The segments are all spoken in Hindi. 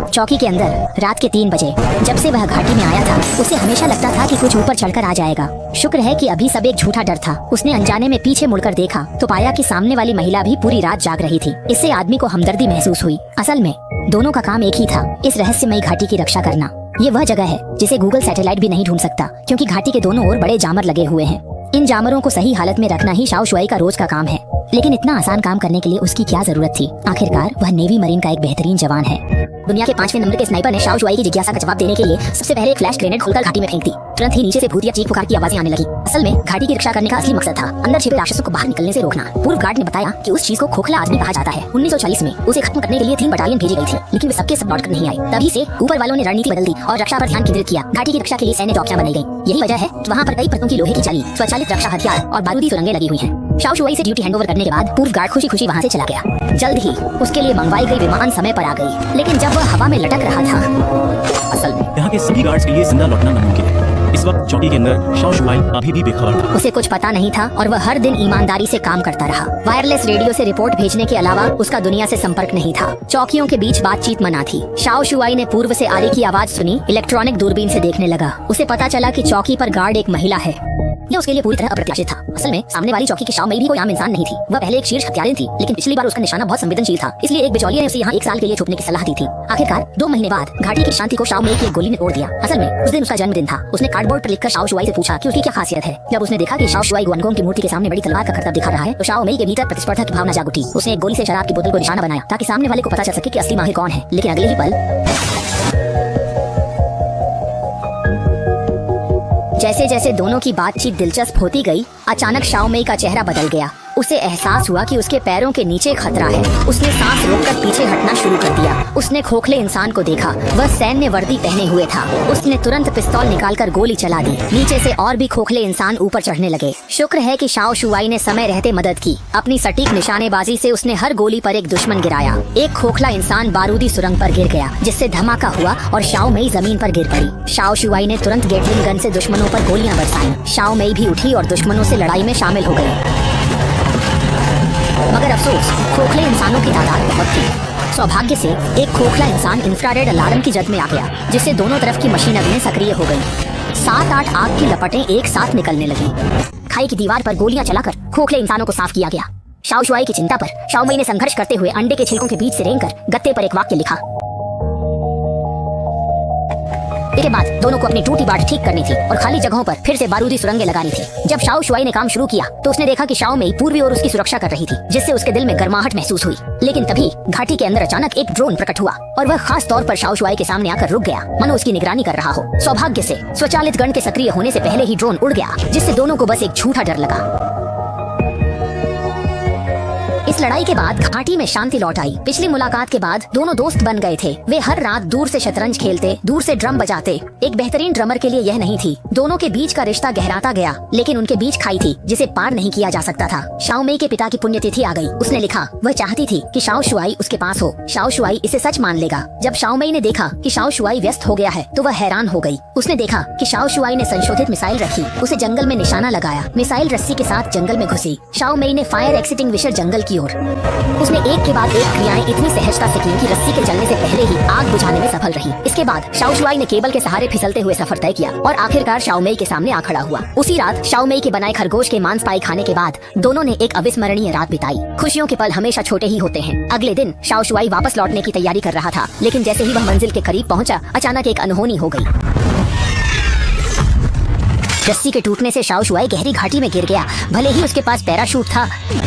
चौकी के अंदर रात के 3 बजे जब से वह घाटी में आया था उसे हमेशा लगता था कि कुछ ऊपर चढ़कर आ जाएगा। शुक्र है कि अभी सब एक झूठा डर था। उसने अनजाने में पीछे मुड़कर देखा तो पाया कि सामने वाली महिला भी पूरी रात जाग रही थी। इससे आदमी को हमदर्दी महसूस हुई। असल में दोनों का काम एक ही था, इस रहस्यमयी घाटी की रक्षा करना। ये वह जगह है जिसे गूगल सैटेलाइट भी नहीं ढूंढ सकता, क्योंकि घाटी के दोनों ओर बड़े जामर लगे हुए हैं। इन जामरों को सही हालत में रखना ही शाओ शुआई का रोज का काम है। लेकिन इतना आसान काम करने के लिए उसकी क्या जरूरत थी? आखिरकार वह नेवी मरीन का एक बेहतरीन जवान है। दुनिया के 5वें नंबर के स्नाइपर ने शाओ शुआई की जिज्ञासा का जवाब देने के लिए सबसे पहले एक फ्लैश ग्रेनेड खोलकर घाटी में फेंक दी। तुरंत ही नीचे से भूतिया चीख पुकार की आवाजें आने लगी। असल में घाटी की रक्षा करने का असली मकसद था अंदर छिपे राक्षसों को बाहर निकलने से रोकना। पूर्व गार्ड ने बताया कि उस चीज को खोखला आदमी कहा जाता है। 1940 में उसे खत्म करने के लिए 3 बटालियन भेजी गई थी, लेकिन वे सबके सब लौटकर नहीं आए। तभी से ऊपर वालों ने रणनीति बदल दी और रक्षा पर ध्यान केंद्रित किया। घाटी की रक्षा के लिए सैन्य चौकियां बनाई गई। यही वजह है कि वहाँ पर कई परतों की लोहे की जाली, स्वचालित रक्षा हथियार और बारूदी सुरंगें लगी हुई हैं। शाओ शुआई से ड्यूटी हैंडओवर करने के बाद पूर्व गार्ड खुशी वहाँ से चला गया। जल्द ही उसके लिए मंगवाई गई विमान समय पर आ गई, लेकिन जब वह हवा में लटक रहा था, असल में यहाँ के सभी गार्ड्स के लिए जिंदा लौटना नामुमकिन है। इस वक्त चौकी के अंदर शाओ शुआई अभी भी बेखबर था। उसे कुछ पता नहीं था और वह हर दिन ईमानदारी से काम करता रहा। वायरलेस रेडियो से रिपोर्ट भेजने के अलावा उसका दुनिया से संपर्क नहीं था। चौकियों के बीच बातचीत मना थी। शाओ शुआई ने पूर्व से आ रही की आवाज सुनी, इलेक्ट्रॉनिक दूरबीन से देखने लगा। उसे पता चला कि चौकी पर गार्ड एक महिला है। ये उसके लिए पूरी तरह अप्रत्याशित था। असल में सामने वाली चौकी की शाओ मई भी कोई आम इंसान नहीं थी। वह पहले एक शीर्ष हत्यारिन थी, लेकिन पिछली बार उसका निशाना बहुत संवेदनशील था, इसलिए एक बिचौलिए ने उसे यहाँ 1 साल के लिए छुपने की सलाह दी थी। आखिरकार 2 महीने बाद घाटी की शांति को शाओ मई की एक गोली ने तोड़ दिया। असल में उस दिन उसका जन्मदिन था। उसने कार्डबोर्ड पर लिखकर शाओ शुआई से पूछा कि उसकी क्या खासियत है। जब उसने देखा कि शाओ शुआई गुआनगोंग की मूर्ति के सामने बड़ी तलवार का करतब दिखा रहा है, तो शाओ मई के भीतर प्रतिस्पर्धा की भावना जाग उठी। उसने एक गोली से शराब की बोतल को निशाना बनाया ताकि सामने वाले को पता चल सके कि असली माहिर कौन है। लेकिन अगले ही पल जैसे जैसे दोनों की बातचीत दिलचस्प होती गई, अचानक शाओ मई का चेहरा बदल गया। उसे एहसास हुआ कि उसके पैरों के नीचे खतरा है। उसने सांस रोककर पीछे हटना शुरू कर दिया। उसने खोखले इंसान को देखा। वह सैन्य वर्दी पहने हुए था। उसने तुरंत पिस्तौल निकालकर गोली चला दी। नीचे से और भी खोखले इंसान ऊपर चढ़ने लगे। शुक्र है कि शाओ शुआई ने समय रहते मदद की। अपनी सटीक निशानेबाजी से उसने हर गोली पर एक दुश्मन गिराया। एक खोखला इंसान बारूदी सुरंग पर गिर गया, जिससे धमाका हुआ और शाओ मई जमीन पर गिर पड़ी। शाओ शुआई ने तुरंत गेटलिंग गन से दुश्मनों पर गोलियां बरसाई। शाओ मई भी उठी और दुश्मनों से लड़ाई में शामिल हो गई। मगर अफसोस, खोखले इंसानों की तादाद बहुत थी। सौभाग्य से एक खोखला इंसान इंफ्रारेड अलार्म की जद में आ गया, जिससे दोनों तरफ की मशीनरियां सक्रिय हो गईं। 7-8 आग की लपटें एक साथ निकलने लगी। खाई की दीवार पर गोलियां चलाकर खोखले इंसानों को साफ किया गया। शाओ शुआई की चिंता पर शाओ मई ने संघर्ष करते हुए अंडे के छिलकों के बीच से रेंगकर गत्ते पर एक वाक्य लिखा। इसके बाद दोनों को अपनी टूटी बाट ठीक करनी थी और खाली जगहों पर फिर से बारूदी सुरंगें लगानी थी। जब शाओ शुआई ने काम शुरू किया तो उसने देखा कि शाओ मई पूर्वी ओर उसकी सुरक्षा कर रही थी, जिससे उसके दिल में गर्माहट महसूस हुई। लेकिन तभी घाटी के अंदर अचानक एक ड्रोन प्रकट हुआ और वह खास तौर पर शाओ शुआई के सामने आकर रुक गया, मानो उसकी निगरानी कर रहा हो। सौभाग्य से स्वचालित गन के सक्रिय होने से पहले ही ड्रोन उड़ गया, जिससे दोनों को बस एक झूठा डर लगा। इस लड़ाई के बाद घाटी में शांति लौट आई। पिछली मुलाकात के बाद दोनों दोस्त बन गए थे। वे हर रात दूर से शतरंज खेलते, दूर से ड्रम बजाते। एक बेहतरीन ड्रमर के लिए यह नहीं थी। दोनों के बीच का रिश्ता गहराता गया, लेकिन उनके बीच खाई थी जिसे पार नहीं किया जा सकता था। शाओ मई के पिता की पुण्यतिथि आ गई। उसने लिखा, वह चाहती थी कि शाओ शुआई उसके पास हो। शाओ शुआई इसे सच मान लेगा। जब शाओ मई ने देखा कि शाओ शुआई व्यस्त हो गया है तो वह हैरान हो गई। उसने देखा कि शाओ शुआई ने संशोधित मिसाइल रखी। उसे जंगल में निशाना लगाया। मिसाइल रस्सी के साथ जंगल में घुसी। शाओ मई ने फायर एक्सटिंग्विशर जंगल की ओर। उसने एक के बाद एक क्रियाएं इतनी सहजता से की कि रस्सी के जलने से पहले ही आग बुझाने में सफल रही। इसके बाद शाओ शुआई ने केबल के सहारे फिसलते हुए सफर तय किया और आखिरकार शाओ मई के सामने आ खड़ा हुआ। उसी रात शाओ मई के बनाए खरगोश के मांस पाई खाने के बाद दोनों ने एक अविस्मरणीय रात बिताई। खुशियों के पल हमेशा छोटे ही होते हैं। अगले दिन शाओ शुआई वापस लौटने की तैयारी कर रहा था, लेकिन जैसे ही वह मंजिल के करीब पहुंचा, अचानक एक अनहोनी हो गई। रस्सी के टूटने से शाओ शुआई गहरी घाटी में गिर गया। भले ही उसके पास पैराशूट था।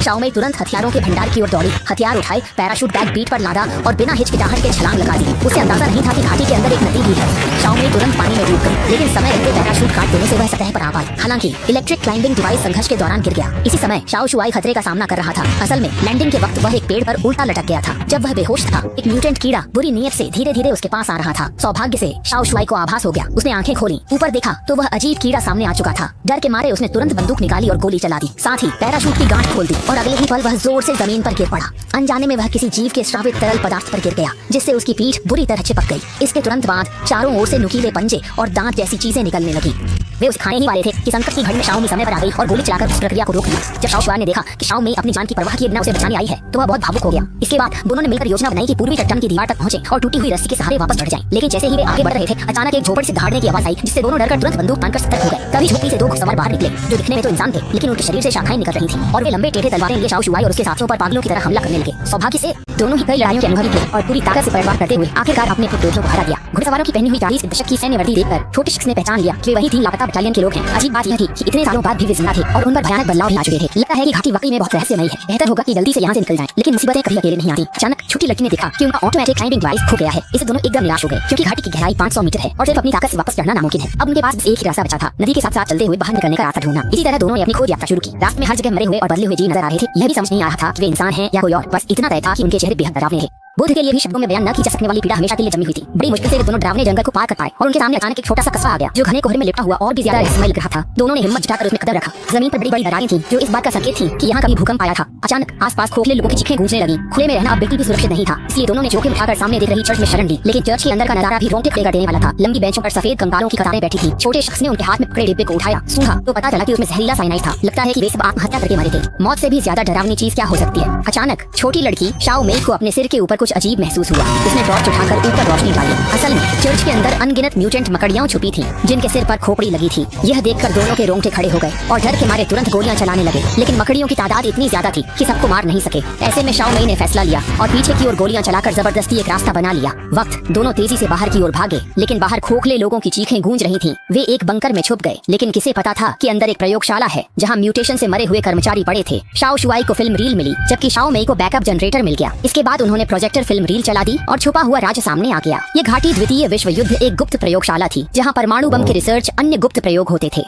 शाओ मई तुरंत हथियारों के भंडार की ओर दौड़ी। हथियार उठाए, पैराशूट बैग पीठ पर लादा और बिना हिचकिचाहट के छलांग लगा दी। उसे अंदाजा नहीं था कि घाटी के अंदर एक नदी भी है। शाओ मई तुरंत पानी में डूब गई, लेकिन समय रहते पैराशूट काट देने से वह सतह पर आ पाई। हालांकि इलेक्ट्रिक क्लाइंबिंग डिवाइस संघर्ष के दौरान गिर गया। इसी समय शाओ शुआई खतरे का सामना कर रहा था। असल में लैंडिंग के वक्त वह एक पेड़ पर उल्टा लटक गया था। जब वह बेहोश था, एक म्यूटेंट कीड़ा बुरी नीयत से धीरे धीरे उसके पास आ रहा था। सौभाग्य से शाओ शुआई को आभास हो गया। उसने आंखें खोली, ऊपर देखा तो वह अजीब कीड़ा सामने आ चुका था। डर के मारे उसने तुरंत बंदूक निकाली और गोली चला दी। साथ ही पैराशूट की गांठ खोल दी और अगले ही पल वह जोर से जमीन पर गिर पड़ा। अनजाने में वह किसी जीव के श्रावित तरल पदार्थ पर गिर गया, जिससे उसकी पीठ बुरी तरह चिपक गई। इसके तुरंत बाद चारों ओर से नुकीले पंजे और दांत जैसी चीजें निकलने लगी। वे उसे खाने ही वाले थे कि संकट की घड़ी में शाओ मी समय पर आ गई और गोली चलाकर उस प्रक्रिया को रोक दिया। जब शाओ शुआन ने देखा कि शाओ मी अपनी जान की परवाह किए बिना उसे बचाने आई है तो वह बहुत भावुक हो गया। इसके बाद दोनों ने मिलकर योजना बनाई कि पूर्वी चट्टान की दीवार तक पहुंचे और टूटी हुई रस्सी के सहारे वापस बढ़ जाएं। लेकिन जैसे ही वे आगे बढ़ रहे थे अचानक एक झोपड़ी से दहाड़ने की आवाज आई, जिससे दोनों डरकर तुरंत बंदूक तानकर सतर्क हो गए। तभी झोपड़ी से दो घुड़सवार बाहर निकले जो दिखने में तो इंसान थे, लेकिन उनके शरीर से शाखाएं निकल रही थी और वे लंबे टेढ़े तलवारें लिए शाओ शुआई और उसके साथियों पर पागलों की तरह हमला करने लगे। सौभाग्य से दोनों ही कई लड़ाइयों के अनुभवी थे और पूरी ताकत से पलटवार करते हुए आखिरकार अपने प्रतियोगियों को हरा दिया। घुड़सवारों की पहनी हुई 40 दशक की सैन्य वर्दी देखकर छोटे शख्स ने पहचान लिया कि वे वही 3 लापता बटालियन के लोग हैं। अजीब बात यह थी कि इतने सालों बाद भी वे जिंदा थे और उन पर भयानक बदलाव भी आ चुके थे। लगता है कि घाटी वाकई में बहुत रहस्यमयी है। बेहतर होगा कि जल्दी से यहाँ से निकल जाएं। लेकिन मुसीबतें कभी अकेले नहीं आती। अचानक छोटी लड़की ने देखा कि उनका ऑटोमेटिक क्लाइंबिंग डिवाइस खो गया है। इससे दोनों एकदम निराश हो गए क्योंकि घाटी की गहराई 500 मीटर है और सिर्फ अपनी ताकत से वापस चढ़ना नामुमकिन है। अब उनके पास एक ही रास्ता बचा था, नदी के साथ साथ चलते हुए बाहर निकलने का रास्ता ढूंढना। इसी तरह दोनों ने अपनी खोज यात्रा शुरू की। रास्ते में हर जगह मरे हुए और बदले हुए जीव नजर आ रहे थे। यह भी समझ नहीं आ रहा था कि वे इंसान हैं या कोई और। बस इतना तय था कि उनके चेहरे बेहद डरावने थे। बुद्ध के लिए भी शब्दों में बयान न की जा सकने वाली पीड़ा हमेशा के लिए जमी हुई थी। बड़ी मुश्किल से वे दोनों डरावने जंगल को पार कर पाए और उनके सामने अचानक एक छोटा सा कस्बा आ गया जो घने कोहरे में लिपटा हुआ और भी ज्यादा रहस्यमय लग रहा था। दोनों ने हिम्मत जुटाकर उसमें कदम रखा। जमीन पर बड़ी बड़ी दरारें थीं जो इस बात का संकेत थी कि यहाँ कभी भूकंप आया था। अचानक आसपास खोखले लोगों की चीखें गूंजने लगी। खुले में रहना अब बिल्कुल भी सुरक्षित नहीं था, इसलिए दोनों ने जोखिम उठाकर सामने देख रही चर्च में शरण ली। लेकिन चर्च के अंदर का नजारा भी रोंगटे खड़े कर देने वाला था। लंबी बेंचों पर सफेद कंकालों की कतारें बैठी थी। छोटे शख्स ने उनके हाथ में पकड़े डिब्बे को उठाया, सूंघा तो पता चला कि उसमें जहरीला साइनाइड था। लगता है कि वे सब आत्महत्या करके मरे थे। मौत से भी ज्यादा डरावनी चीज क्या हो सकती है। अचानक छोटी लड़की शाओ मेई को अपने सिर के ऊपर कुछ अजीब महसूस हुआ। उसने टॉर्च उठाकर ऊपर रोशनी डाली। असल में चर्च के अंदर अनगिनत म्यूटेंट मकड़ियां छुपी थीं, जिनके सिर पर खोपड़ी लगी थी। यह देखकर दोनों के रोंगटे खड़े हो गए और डर के मारे तुरंत गोलियां चलाने लगे। लेकिन मकड़ियों की तादाद इतनी ज्यादा थी कि सबको मार नहीं सके। ऐसे में शाओ मेई ने फैसला लिया और पीछे की ओर गोलियां चलाकर जबरदस्ती एक रास्ता बना लिया। वक्त दोनों तेजी से बाहर की ओर भागे, लेकिन बाहर खोखले लोगों की चीखें गूंज रही थीं। वे एक बंकर में छुप गए, लेकिन किसे पता था कि अंदर एक प्रयोगशाला है जहां म्यूटेशन से मरे हुए कर्मचारी पड़े थे। शाओ शुआई को फिल्म रील मिली, जबकि शाओ मेई को बैकअप जनरेटर मिल गया। इसके बाद उन्होंने प्रोजेक्टर फिल्म रील चला दी और छुपा हुआ राज सामने आ गया। ये घाटी द्वितीय विश्व युद्ध एक गुप्त प्रयोगशाला थी जहां परमाणु बम के रिसर्च अन्य गुप्त प्रयोग होते थे।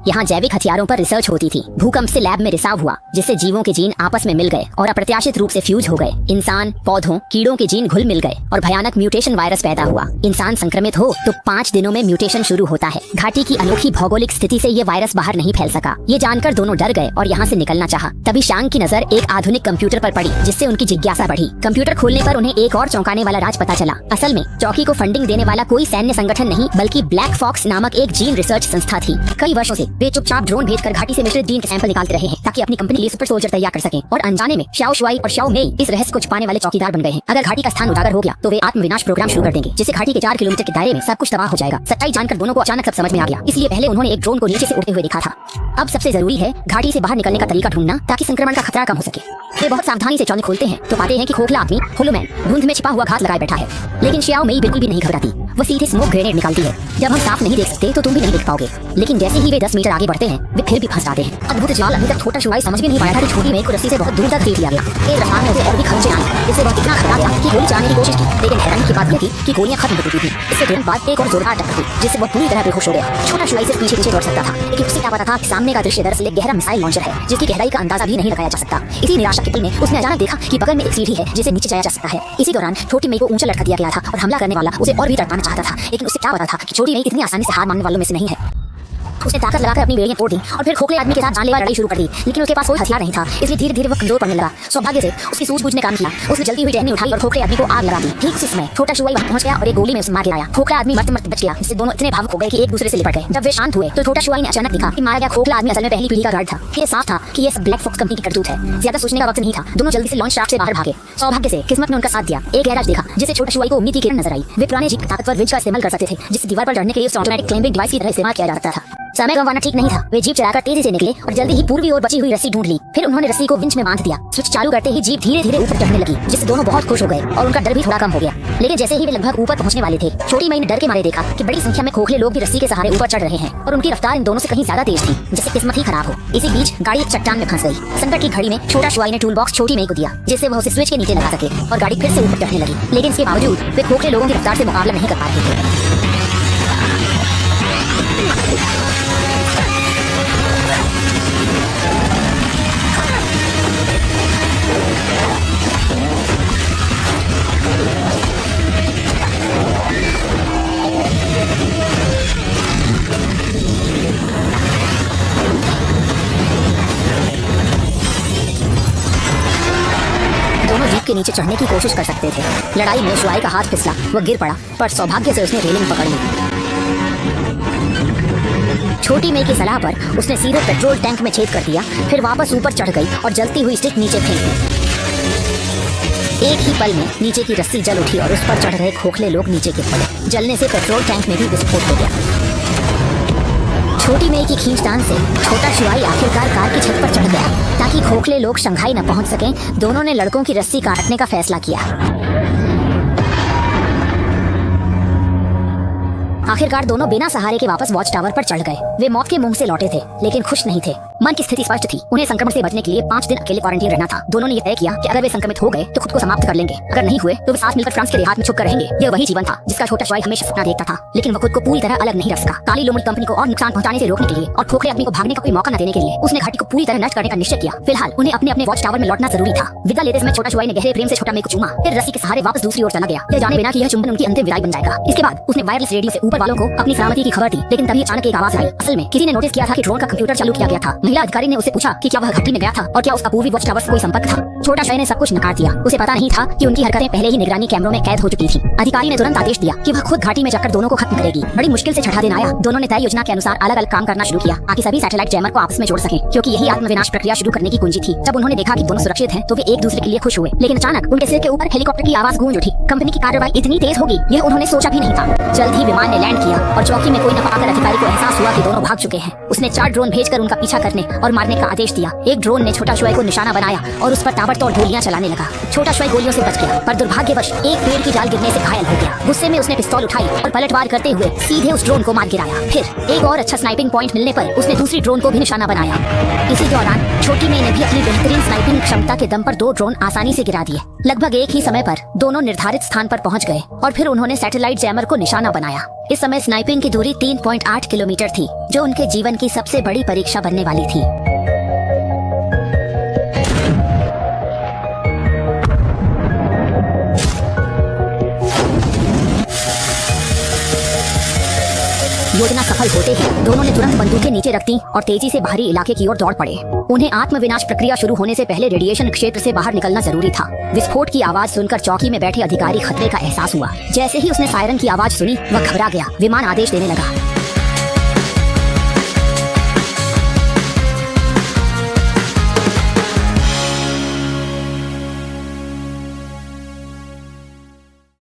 यहाँ जैविक हथियारों पर रिसर्च होती थी। भूकंप से लैब में रिसाव हुआ, जिससे जीवों के जीन आपस में मिल गए और अप्रत्याशित रूप से फ्यूज हो गए। इंसान, पौधों, कीड़ों के जीन घुल मिल गए और भयानक म्यूटेशन वायरस पैदा हुआ। इंसान संक्रमित हो तो 5 दिनों में म्यूटेशन शुरू होता है। घाटी की अनोखी भौगोलिक स्थिति से ये वायरस बाहर नहीं फैल सका। ये जानकर दोनों डर गए और यहाँ से निकलना चाहा। तभी शांग की नजर एक आधुनिक कंप्यूटर पर पड़ी, जिससे उनकी जिज्ञासा बढ़ी। कंप्यूटर खोलने पर उन्हें एक और चौंकाने वाला राज पता चला। असल में चौकी को फंडिंग देने वाला कोई सैन्य संगठन नहीं, बल्कि ब्लैक फॉक्स नामक एक जीन रिसर्च संस्था थी। कई वर्षों से वे चुपचाप ड्रोन भेजकर घाटी से मिश्रित जीन के सैंपल निकालते रहे हैं ताकि अपनी कंपनी के लिए सुपर सोल्जर तैयार कर सकें। और अनजाने में शाओ शुआई और शाओ मेई इस रहस्य को छुपाने वाले चौकीदार बन गए हैं। अगर घाटी का स्थान उजागर हो गया तो वे आत्मविनाश प्रोग्राम शुरू कर देंगे, जिससे घाटी के 4 किलोमीटर के दायरे में सब कुछ तबाह हो जाएगा। सच्चाई जानकर दोनों को अचानक सब समझ में आ गया, इसलिए पहले उन्होंने एक ड्रोन को नीचे से उड़ते हुए देखा था। अब सबसे जरूरी है घाटी से बाहर निकलने का तरीका ढूंढना ताकि संक्रमण का खतरा कम हो सके। वे बहुत सावधानी से चौने खोलते हैं तो पाते हैं कि खोखला आदमी होलोमैन धुंध में छिपा हुआ घात लगाए बैठा है। लेकिन शाओ मेई बिल्कुल भी नहीं घबराती। वो सीधे स्मोक ग्रेनेड निकालती है। जब हम साफ नहीं देख सकते तो तुम भी नहीं देख पाओगे। लेकिन जैसे ही वे 10 मीटर आगे बढ़ते हैं वे फिर भी फंस जाते हैं। अद्भुत जाल अभी तक छोटा शुआई समझ में नहीं पाया था कि छोटी मेई को रस्सी से बहुत दूर तक खींच लिया गया। तेज रफ्तार में उसे और भी खर्चे आए, इससे वह इतना घबरा गया कि गोली चलाने की कोशिश की। लेकिन हैरानी की बात यह थी कि गोलियां खत्म हो चुकी थी। इससे तुरंत बाद एक और जोरदार टक्कर हुई, जिससे वह पूरी तरह बेहोश हो गया। छोटा शुआई सिर्फ पीछे पीछे दौड़ सकता था, लेकिन उसे क्या पता था कि सामने का दृश्य दरअसल एक गहरा मिसाइल लॉन्चर है, जिसकी गहराई का अंदाजा भी नहीं लगाया जा सकता। इसी निराशा के पल में उसने अचानक देखा कि बगल में एक सीढ़ी है जिसे नीचे जाया जा सकता है। इसी दौरान छोटी मेई को ऊंचा लटका दिया गया था और हमला करने वाला उसे और भी तड़पाना चाहता था। लेकिन उसे क्या पता था कि छोटी मेई इतनी आसानी से हार मानने वालों में से नहीं है। उसने ताकत लगाकर अपनी बेड़ियां तोड़ दी और फिर खोखले आदमी के साथ जानलेवा लड़ाई शुरू कर दी। लेकिन उसके पास कोई हथियार नहीं था, इसलिए धीरे धीरे वो कमजोर पड़ने लगा। सौभाग्य से उसकी सूझबूझ ने काम किया। उसने जल्दी हुई टहनी उठाई और खोखले आदमी को आग लगा दी। ठीक उसी समय छोटा शुआई वहां पहुंच गया और एक गोली में उसे मार गिराया। खोखला आदमी मरते मरते बच गया, जिससे दोनों इतने भावुक हो गए कि एक दूसरे से लिपट गए। जब वे शांत हुए तो छोटा शुआई ने अचानक देखा कि मारा गया खोखला आदमी असल में पहली पीढ़ी का गार्ड था। ये साफ था कि ये सब ब्लैक फॉक्स कंपनी की करतूत है। ज्यादा सोचने का वक्त नहीं था। दोनों जल्दी से लॉन्च शाफ्ट से बाहर भागे। सौभाग्य से किस्मत ने उनका साथ दिया। एक गैराज देखा जिससे छोटा शुआई को उम्मीद की किरण नजर आई। वे पुराने जीप ताकतवर विंच का इस्तेमाल कर सकते थे, जिससे दीवार पर चढ़ने के लिए उस ऑटोमेटिक क्लाइंबिंग डिवाइस की तरह इस्तेमाल किया जा सकता था। समय गंवाना ठीक नहीं था। वे जीप चलाकर तेजी से निकले और जल्दी ही पूर्वी ओर बची हुई रस्सी ढूंढ ली। फिर उन्होंने रस्सी को विंच में बांध दिया। स्विच चालू करते ही जीप धीरे धीरे ऊपर चढ़ने लगी, जिससे दोनों बहुत खुश हो गए और उनका डर भी थोड़ा कम हो गया। लेकिन जैसे ही वे लगभग ऊपर पहुंचने वाले थे, छोटी मेई ने डर के मारे देखा कि बड़ी संख्या में खोखले लोग भी रस्सी के सहारे ऊपर चढ़ रहे हैं और उनकी रफ्तार इन दोनों से कहीं ज्यादा तेज थी, जिससे किस्मत ही खराब हो। इसी बीच गाड़ी एक चट्टान में फंस गई। संकट की घड़ी में छोटा शुआई ने टूल बॉक्स छोटी मेई को दिया, जिससे वह उसे स्विच के नीचे लगा सके और गाड़ी फिर से ऊपर चढ़ने लगी। लेकिन इसके बावजूद वे खोखले लोगों की रफ्तार से मुकाबला नहीं कर पा रहे थे। दोनों जीप के नीचे चढ़ने की कोशिश कर सकते थे। लड़ाई में शुआई का हाथ फिसला, वह गिर पड़ा, पर सौभाग्य से उसने रेलिंग पकड़ ली। छोटी मेई की सलाह पर उसने सीधे पेट्रोल टैंक में छेद कर दिया, फिर वापस ऊपर चढ़ गई और जलती हुई स्टिक नीचे फेंक दी। एक ही पल में नीचे की रस्सी जल उठी और उस पर चढ़ रहे खोखले लोग नीचे गिर पड़े। जलने से पेट्रोल टैंक में भी विस्फोट हो गया। छोटी मेई की खींचतान से छोटा शिवाई आखिरकार कार की छत पर चढ़ गया ताकि खोखले लोग शंघाई न पहुंच सकें। दोनों ने लड़कों की रस्सी काटने का फैसला किया। आखिरकार दोनों बिना सहारे के वापस वॉच टावर पर चढ़ गए। वे मौत के मुंह से लौटे थे, लेकिन खुश नहीं थे। मन की स्थिति स्पष्ट थी। उन्हें संक्रमण से बचने के लिए 5 दिन अकेले क्वारंटीन रहना था। दोनों ने यह तय किया कि अगर वे संक्रमित हो गए तो खुद को समाप्त कर लेंगे, अगर नहीं हुए तो वे साथ मिलकर फ्रांस के देहात में छुप कर रहेंगे। यह वही जीवन था जिसका छोटा शिवाई हमेशा सपना देखता था, लेकिन वह खुद को पूरी तरह अलग नहीं रख सका। काली लोमड़ी कंपनी को और नुकसान पहुंचाने से रोकने के लिए और खोखले आदमी को भागने का कोई मौका न देने के लिए उसने घाटी को पूरी तरह नष्ट करने का निश्चय किया। फिलहाल उन्हें अपने अपने वॉच टावर में लौटना जरूरी था। विदा लेते समय छोटा शिवाई ने गहरे प्रेम से छोटा मेई को चूमा, फिर रस्सी के सहारे वापस दूसरी ओर चला गया, यह जाने बिना कि यह चुंबन उनकी अंतिम विदाई बन जाएगा। इसके बाद उसने वायरलेस रेडियो से ऊपर वालों को अपनी सलामती की खबर दी, लेकिन तभी अचानक एक आवाज आई। असल में किसी ने नोटिस किया था कि ड्रोन का कंप्यूटर चालू किया गया था। महिला अधिकारी ने उससे पूछा कि क्या वह घाटी में गया था और क्या उसका पूर्वी वॉच टावर से कोई संपर्क था। छोटा शिवाई ने सब कुछ नकार दिया। उसे पता नहीं था कि उनकी हरकतें पहले ही निगरानी कैमरों में कैद हो चुकी थी। अधिकारी ने तुरंत आदेश दिया कि वह खुद घाटी में जाकर दोनों को खत्म करेगी। बड़ी मुश्किल से छठा दिन आया। दोनों ने तय योजना के अनुसार अलग अलग काम करना शुरू किया ताकि सभी सैटेलाइट जैमर को आपस में जोड़ सकें, क्योंकि यही आत्मविनाश प्रक्रिया शुरू करने की कुंजी थी। जब उन्होंने देखा कि दोनों सुरक्षित हैं, तो वे एक दूसरे के लिए खुश हुए। लेकिन अचानक उनके सिर के ऊपर हेलीकॉप्टर की आवाज गूंज उठी। कंपनी की कार्रवाई इतनी तेज होगी यह उन्होंने सोचा भी नहीं था। जल्द ही विमान ने लैंड किया और चौकी में कोई न पाकर अधिकारी को एहसास हुआ कि दोनों भाग चुके हैं। उसने 4 ड्रोन भेजकर उनका पीछा करने और मारने का आदेश दिया। एक ड्रोन ने छोटा शिवाई को निशाना बनाया और उस पर ताबड़तोड़ गोलियां चलाने लगा। छोटा शिवाई गोलियों से बच गया, पर दुर्भाग्यवश एक पेड़ की डाल गिरने से घायल हो गया। गुस्से में उसने पिस्तौल उठाई और पलटवार करते हुए सीधे उस ड्रोन को मार गिराया। फिर एक और अच्छा स्नाइपिंग पॉइंट मिलने पर उसने दूसरी ड्रोन को भी निशाना बनाया। इसी दौरान छोटी मेई ने भी अपनी बेहतरीन स्नाइपिंग क्षमता के दम पर 2 ड्रोन आसानी से गिरा दिए। लगभग एक ही समय पर दोनों निर्धारित स्थान पर पहुंच गए और फिर उन्होंने सैटेलाइट जैमर को निशाना बनाया। इस समय स्नाइपिंग की दूरी 3.8 किलोमीटर थी, जो उनके जीवन की सबसे बड़ी परीक्षा बनने वाली थी। योजना सफल होते ही दोनों ने तुरंत बंदूकें नीचे रख दी और तेजी से बाहरी इलाके की ओर दौड़ पड़े। उन्हें आत्मविनाश प्रक्रिया शुरू होने से पहले रेडिएशन क्षेत्र से बाहर निकलना जरूरी था। विस्फोट की आवाज सुनकर चौकी में बैठे अधिकारी खतरे का एहसास हुआ। जैसे ही उसने सायरन की आवाज सुनी, वह घबरा गया। विमान आदेश देने लगा,